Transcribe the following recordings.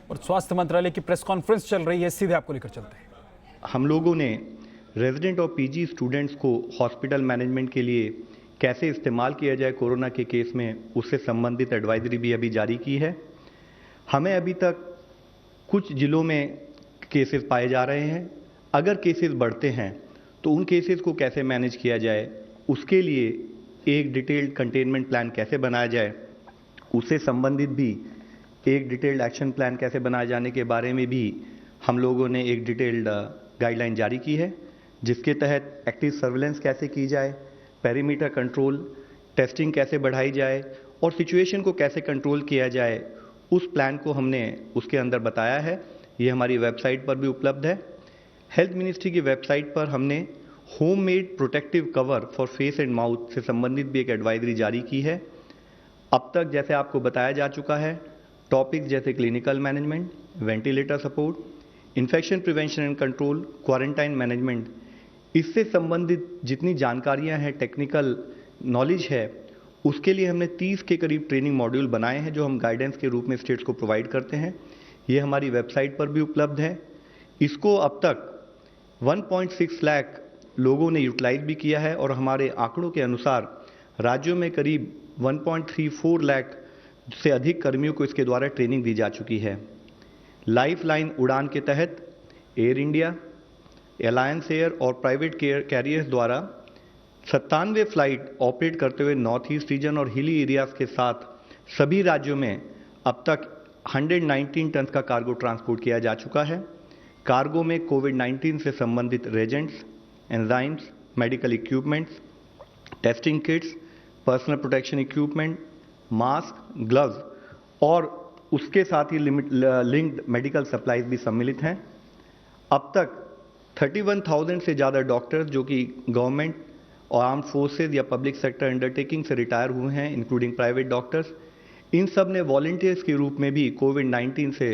और स्वास्थ्य मंत्रालय की प्रेस कॉन्फ्रेंस चल रही है, सीधे आपको लेकर चलते हैं। हम लोगों ने रेजिडेंट और पीजी स्टूडेंट्स को हॉस्पिटल मैनेजमेंट के लिए कैसे इस्तेमाल किया जाए कोरोना के केस में, उससे संबंधित एडवाइजरी भी अभी जारी की है। हमें अभी तक कुछ जिलों में केसेस पाए जा रहे हैं। अगर केसेस बढ़ते हैं तो उन केसेस को कैसे मैनेज किया जाए, उसके लिए एक डिटेल्ड कंटेनमेंट प्लान कैसे बनाया जाए, उससे संबंधित भी एक डिटेल्ड एक्शन प्लान कैसे बनाए जाने के बारे में भी हम लोगों ने एक डिटेल्ड गाइडलाइन जारी की है, जिसके तहत एक्टिव सर्विलेंस कैसे की जाए, पेरीमीटर कंट्रोल, टेस्टिंग कैसे बढ़ाई जाए और सिचुएशन को कैसे कंट्रोल किया जाए, उस प्लान को हमने उसके अंदर बताया है। ये हमारी वेबसाइट पर भी उपलब्ध है। हेल्थ मिनिस्ट्री की वेबसाइट पर हमने home made protective cover for face and mouth से संबंधित भी एक एडवाइजरी जारी की है। अब तक जैसे आपको बताया जा चुका है, टॉपिक्स जैसे clinical management, ventilator support, infection prevention and control, quarantine management, इससे संबंधित जितनी जानकारियां हैं, टेक्निकल नॉलेज है, उसके लिए हमने 30 के करीब ट्रेनिंग मॉड्यूल बनाए हैं जो हम गाइडेंस के रूप में स्टेट्स को प्रोवाइड करते हैं। ये हमारी वेबसाइट पर भी उपलब्ध है। इसको अब तक 1.6 लाख लोगों ने यूटिलाइज भी किया है और हमारे आंकड़ों के अनुसार राज्यों में करीब 1.34 लाख से अधिक कर्मियों को इसके द्वारा ट्रेनिंग दी जा चुकी है। लाइफ लाइन उड़ान के तहत एयर इंडिया, अलायंस एयर और प्राइवेट कैरियर्स द्वारा 97 फ्लाइट ऑपरेट करते हुए नॉर्थ ईस्ट रीजन और हिली एरियाज के साथ सभी राज्यों में अब तक 119 टन का कार्गो ट्रांसपोर्ट किया जा चुका है। कार्गो में कोविड-19 से संबंधित reagents, enzymes, medical equipments, testing kits, personal protection equipment, mask, gloves और उसके साथ ही लिंक्ड मेडिकल सप्लाईज भी सम्मिलित हैं। अब तक 31,000 से ज़्यादा डॉक्टर्स जो कि गवर्नमेंट और आर्म्ड फोर्सेज या पब्लिक सेक्टर अंडरटेकिंग से रिटायर हुए हैं, इंक्लूडिंग प्राइवेट डॉक्टर्स, इन सब ने वॉलंटियर्स के रूप में भी कोविड-19 से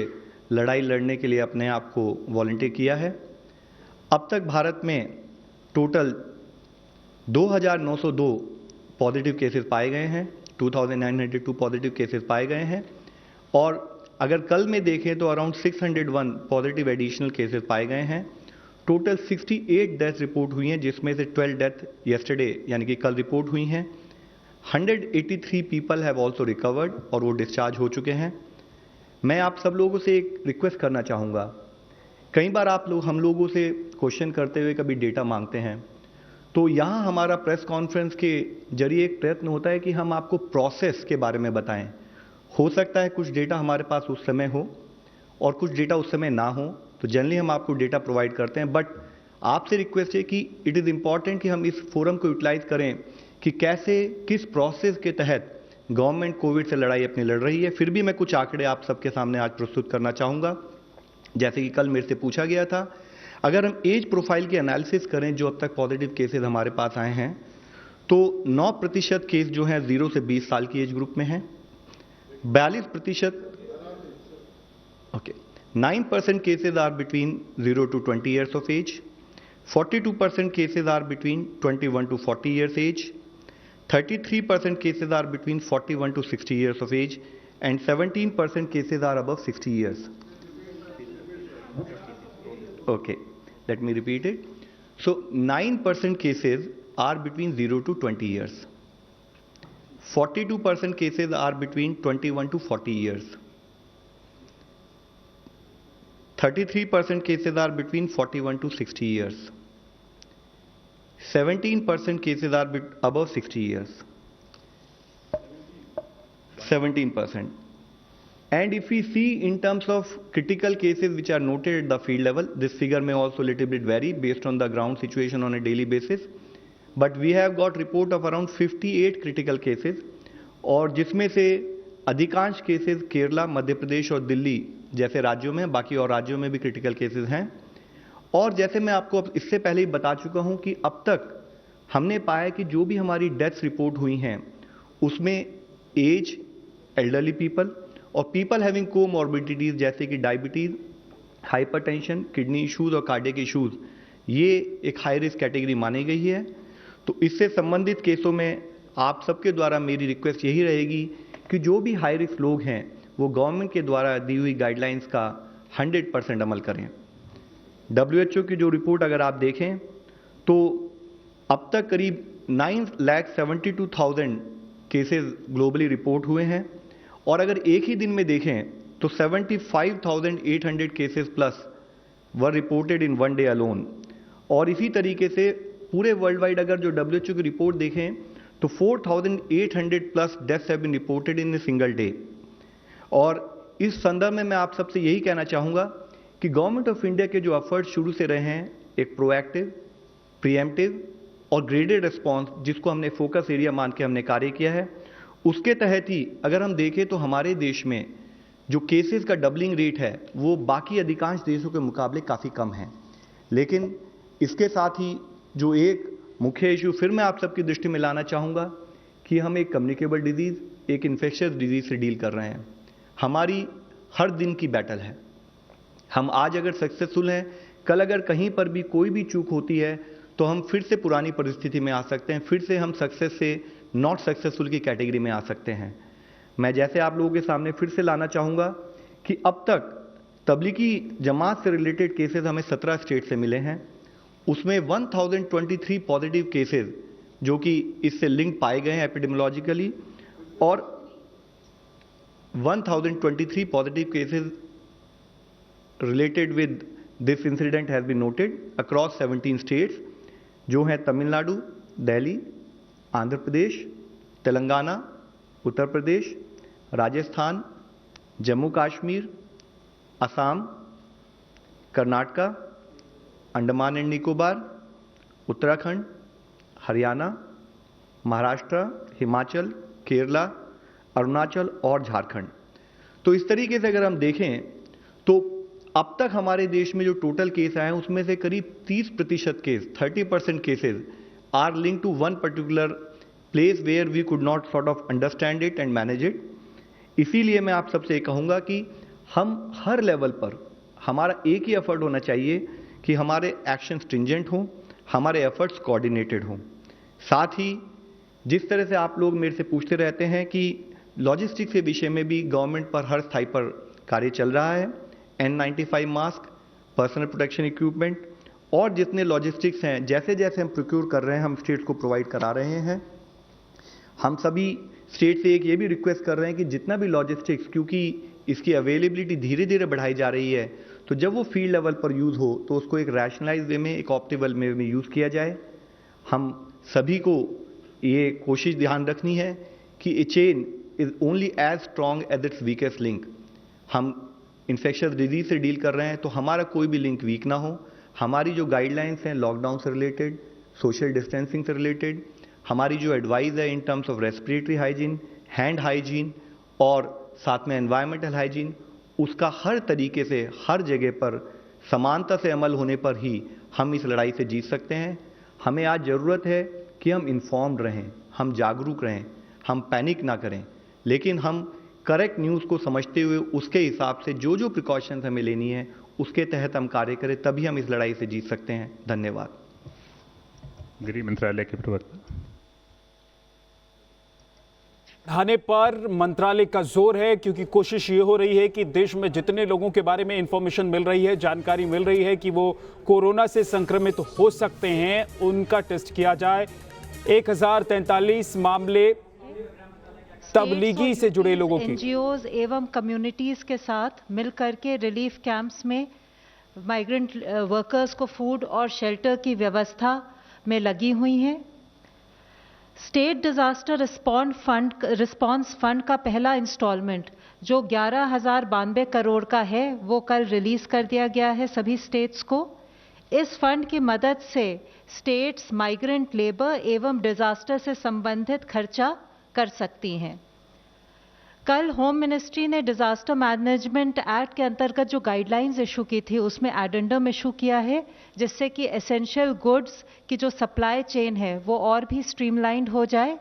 लड़ाई लड़ने के लिए अपने आप को वॉलंटियर किया है। अब तक भारत में टोटल 2,902 पॉजिटिव केसेस पाए गए हैं, 2,902 पॉजिटिव केसेस पाए गए हैं और अगर कल में देखें तो अराउंड 601 पॉजिटिव एडिशनल केसेस पाए गए हैं। टोटल 68 डेथ रिपोर्ट हुई हैं, जिसमें से 12 डेथ येस्टरडे यानी कि कल रिपोर्ट हुई हैं। 183 पीपल हैव ऑल्सो रिकवर्ड और वो डिस्चार्ज हो चुके हैं। मैं आप सब लोगों से एक रिक्वेस्ट करना चाहूँगा। कई बार आप लोग हम लोगों से क्वेश्चन करते हुए कभी डेटा मांगते हैं, तो यहाँ हमारा प्रेस कॉन्फ्रेंस के जरिए एक प्रयत्न होता है कि हम आपको प्रोसेस के बारे में बताएं। हो सकता है कुछ डेटा हमारे पास उस समय हो और कुछ डेटा उस समय ना हो, तो जनरली हम आपको डेटा प्रोवाइड करते हैं, बट आपसे रिक्वेस्ट है कि इट इज़ इम्पॉर्टेंट कि हम इस फोरम को यूटिलाइज करें कि कैसे, किस प्रोसेस के तहत गवर्नमेंट कोविड से लड़ाई अपनी लड़ रही है। फिर भी मैं कुछ आंकड़े आप सबके सामने आज प्रस्तुत करना चाहूँगा। जैसे कि कल मेरे से पूछा गया था, अगर हम एज प्रोफाइल की एनालिसिस करें जो अब तक पॉजिटिव केसेस हमारे पास आए हैं, तो 9% केस जो हैं 0 से 20 साल की एज ग्रुप में हैं, 42% 9% cases are between 0 to 20 years of age, 42% cases are between 21 to 40 years age, 33% cases are between 41 to 60 years of age, and 17% cases are above 60 years. Okay, let me repeat it. So 9% cases are between 0 to 20 years. 42% cases are between 21 to 40 years. 33% cases are between 41 to 60 years. 17% cases are above 60 years. 17%. And if we see in terms of critical cases which are noted at the field level, this figure may also little bit vary based on the ground situation on a daily basis. But we have got report of around 58 critical cases, और जिसमें से अधिकांश cases Kerala, Madhya Pradesh और दिल्ली जैसे राज्यों में, बाकी और राज्यों में भी क्रिटिकल केसेस हैं। और जैसे मैं आपको इससे पहले ही बता चुका हूं कि अब तक हमने पाया कि जो भी हमारी डेथ्स रिपोर्ट हुई हैं उसमें एज, एल्डरली पीपल और पीपल हैविंग कोमॉर्बिडिटीज जैसे कि डायबिटीज, हाइपरटेंशन, किडनी इश्यूज और कार्डियक इश्यूज, ये एक हाई रिस्क कैटेगरी मानी गई है। तो इससे संबंधित केसों में आप सबके द्वारा मेरी रिक्वेस्ट यही रहेगी कि जो भी हाई रिस्क लोग हैं वो गवर्नमेंट के द्वारा दी हुई गाइडलाइंस का 100% अमल करें। WHO की जो रिपोर्ट अगर आप देखें तो अब तक करीब 9,72,000 केसेस ग्लोबली रिपोर्ट हुए हैं और अगर एक ही दिन में देखें तो 75,800 cases plus were reported in one day alone. और इसी तरीके से पूरे वर्ल्ड वाइड अगर जो WHO की रिपोर्ट देखें तो 4,800 plus deaths have been reported in a single day. और इस संदर्भ में मैं आप सबसे यही कहना चाहूँगा कि गवर्नमेंट ऑफ इंडिया के जो एफर्ट शुरू से रहे हैं, एक प्रोएक्टिव, प्रीएम्प्टिव और ग्रेडेड रिस्पॉन्स जिसको हमने फोकस एरिया मान के हमने कार्य किया है, उसके तहत ही अगर हम देखें तो हमारे देश में जो केसेस का डबलिंग रेट है वो बाकी अधिकांश देशों के मुकाबले काफ़ी कम है। लेकिन इसके साथ ही जो एक मुख्य इशू फिर मैं आप सबकी दृष्टि में लाना चाहूँगा कि हम एक कम्युनिकेबल डिजीज़, एक इन्फेक्शियस डिजीज़ से डील कर रहे हैं। हमारी हर दिन की बैटल है। हम आज अगर सक्सेसफुल हैं, कल अगर कहीं पर भी कोई भी चूक होती है तो हम फिर से पुरानी परिस्थिति में आ सकते हैं, फिर से हम सक्सेस से नॉट सक्सेसफुल की कैटेगरी में आ सकते हैं। मैं जैसे आप लोगों के सामने फिर से लाना चाहूँगा कि अब तक तबलीगी जमात से रिलेटेड केसेस हमें 17 स्टेट से मिले हैं। उसमें 1023 पॉजिटिव केसेस जो कि इससे लिंक पाए गए हैं एपिडेमियोलॉजिकली, और 1023 positive cases related with this incident has been noted across 17 states जो हैं तमिलनाडु, दिल्ली, आंध्र प्रदेश, तेलंगाना, उत्तर प्रदेश, राजस्थान, जम्मू कश्मीर, असम, कर्नाटका, अंडमान एंड निकोबार, उत्तराखंड, हरियाणा, महाराष्ट्र, हिमाचल, केरला, अरुणाचल और झारखंड। तो इस तरीके से अगर हम देखें तो अब तक हमारे देश में जो टोटल केस आए हैं उसमें से करीब 30% case, 30% cases are link to one particular place where we could not sort of understand it and manage it. इसीलिए मैं आप सबसे कहूँगा कि हम हर लेवल पर हमारा एक ही एफर्ट होना चाहिए कि हमारे एक्शन स्ट्रिंजेंट हों, हमारे एफर्ट्स कोऑर्डिनेटेड हों। साथ ही जिस तरह से आप लोग मेरे से पूछते रहते हैं कि लॉजिस्टिक्स के विषय में भी गवर्नमेंट पर हर स्थाई पर कार्य चल रहा है। N95 mask, personal protection equipment और जितने लॉजिस्टिक्स हैं, जैसे जैसे हम प्रोक्योर कर रहे हैं हम स्टेट्स को प्रोवाइड करा रहे हैं। हम सभी स्टेट से एक ये भी रिक्वेस्ट कर रहे हैं कि जितना भी लॉजिस्टिक्स, क्योंकि इसकी अवेलेबिलिटी धीरे धीरे बढ़ाई जा रही है, तो जब वो फील्ड लेवल पर यूज़ हो तो उसको एक रैशनलाइज वे में, एक ऑप्टिमल वे में यूज़ किया जाए। हम सभी को ये कोशिश ध्यान रखनी है कि a chain is only as strong as its weakest link. हम इन्फेक्शियस डिजीज से डील कर रहे हैं तो हमारा कोई भी लिंक वीक ना हो। हमारी जो गाइडलाइंस हैं लॉकडाउन से रिलेटेड, सोशल डिस्टेंसिंग से रिलेटेड, हमारी जो एडवाइस है in terms of respiratory hygiene, hand hygiene और साथ में एनवायरमेंटल हाइजीन, उसका हर तरीके से हर जगह पर समानता से अमल होने पर ही हम इस लड़ाई से जीत सकते हैं। हमें आज ज़रूरत है कि हम इन्फॉर्म्ड रहें, हम जागरूक रहें, हम पैनिक ना करें, लेकिन हम करेक्ट न्यूज़ को समझते हुए उसके हिसाब से जो जो प्रिकॉशंस हमें लेनी है उसके तहत हम कार्य करें, तभी हम इस लड़ाई से जीत सकते हैं। धन्यवाद। गृह मंत्रालय के प्रवक्ता। बढ़ाने पर मंत्रालय का जोर है क्योंकि कोशिश ये हो रही है कि देश में जितने लोगों के बारे में इंफॉर्मेशन मिल रही है, जानकारी मिल रही है कि वो कोरोना से संक्रमित हो सकते हैं, उनका टेस्ट किया जाए। 1043 मामले तबलीगी से जुड़े लोगों की एनजीओज एवं कम्युनिटीज के साथ मिलकर के रिलीफ कैंप्स में माइग्रेंट वर्कर्स को फूड और शेल्टर की व्यवस्था में लगी हुई हैं। स्टेट डिजास्टर रिस्पांस फंड का पहला इंस्टॉलमेंट जो 11,092 करोड़ का है वो कल रिलीज कर दिया गया है सभी स्टेट्स को। इस फंड की मदद से स्टेट्स माइग्रेंट लेबर एवं डिजास्टर से संबंधित खर्चा कर सकती हैं। कल होम मिनिस्ट्री ने डिजास्टर मैनेजमेंट एक्ट के अंतर्गत जो गाइडलाइंस इशू की थी उसमें एडेंडम इशू किया है, जिससे कि एसेंशियल गुड्स की जो सप्लाई चेन है वो और भी स्ट्रीमलाइंड हो जाए।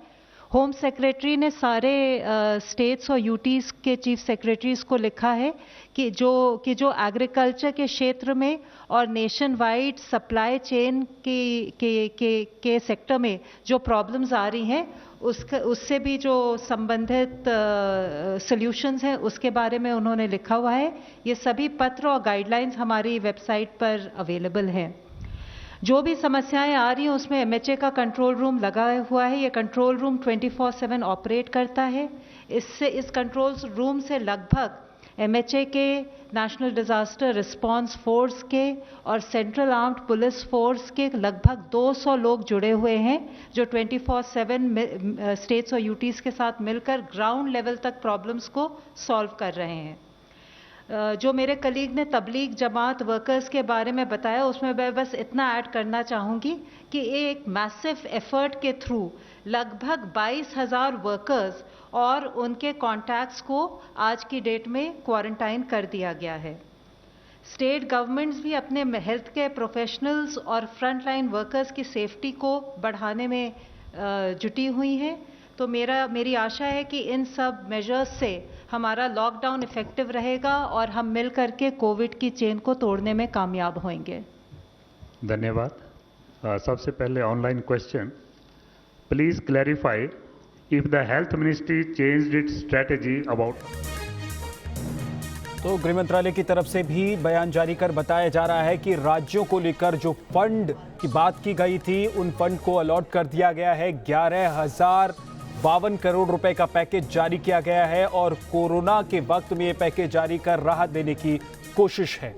होम सेक्रेटरी ने सारे स्टेट्स और यूटीज़ के चीफ सेक्रेटरीज को लिखा है कि जो एग्रीकल्चर के क्षेत्र में और नेशन वाइड सप्लाई चेन के सेक्टर में जो प्रॉब्लम्स आ रही हैं उससे भी जो संबंधित सॉल्यूशंस हैं उसके बारे में उन्होंने लिखा हुआ है। ये सभी पत्र और गाइडलाइंस हमारी वेबसाइट पर अवेलेबल हैं। जो भी समस्याएं आ रही हैं उसमें एमएचए का कंट्रोल रूम लगा हुआ है। ये कंट्रोल रूम 24/7 ऑपरेट करता है। इस कंट्रोल रूम से लगभग एमएचए के, नेशनल डिजास्टर रिस्पांस फोर्स के और सेंट्रल आर्म्ड पुलिस फोर्स के लगभग 200 लोग जुड़े हुए हैं जो 24/7 स्टेट्स और यूटीज़ के साथ मिलकर ग्राउंड लेवल तक प्रॉब्लम्स को सॉल्व कर रहे हैं। जो मेरे कलीग ने तबलीग जमात वर्कर्स के बारे में बताया उसमें मैं बस इतना ऐड करना चाहूँगी कि एक मैसिव एफर्ट के थ्रू लगभग 22,000 वर्कर्स और उनके कॉन्टैक्ट्स को आज की डेट में क्वारंटाइन कर दिया गया है। स्टेट गवर्नमेंट्स भी अपने हेल्थ केयर प्रोफेशनल्स और फ्रंटलाइन वर्कर्स की सेफ्टी को बढ़ाने में जुटी हुई हैं। तो मेरी आशा है कि इन सब मेजर्स से हमारा लॉकडाउन इफेक्टिव रहेगा और हम मिल करके कोविड की चेन को तोड़ने में कामयाब होंगे। धन्यवाद। सबसे पहले online question, please clarify if the health ministry changed it's strategy about. तो गृह मंत्रालय की तरफ से भी बयान जारी कर बताया जा रहा है कि राज्यों को लेकर जो फंड की बात की गई थी उन फंड को अलॉट कर दिया गया है। 11,052 करोड़ रुपए का पैकेज जारी किया गया है और कोरोना के वक्त में ये पैकेज जारी कर राहत देने की कोशिश है।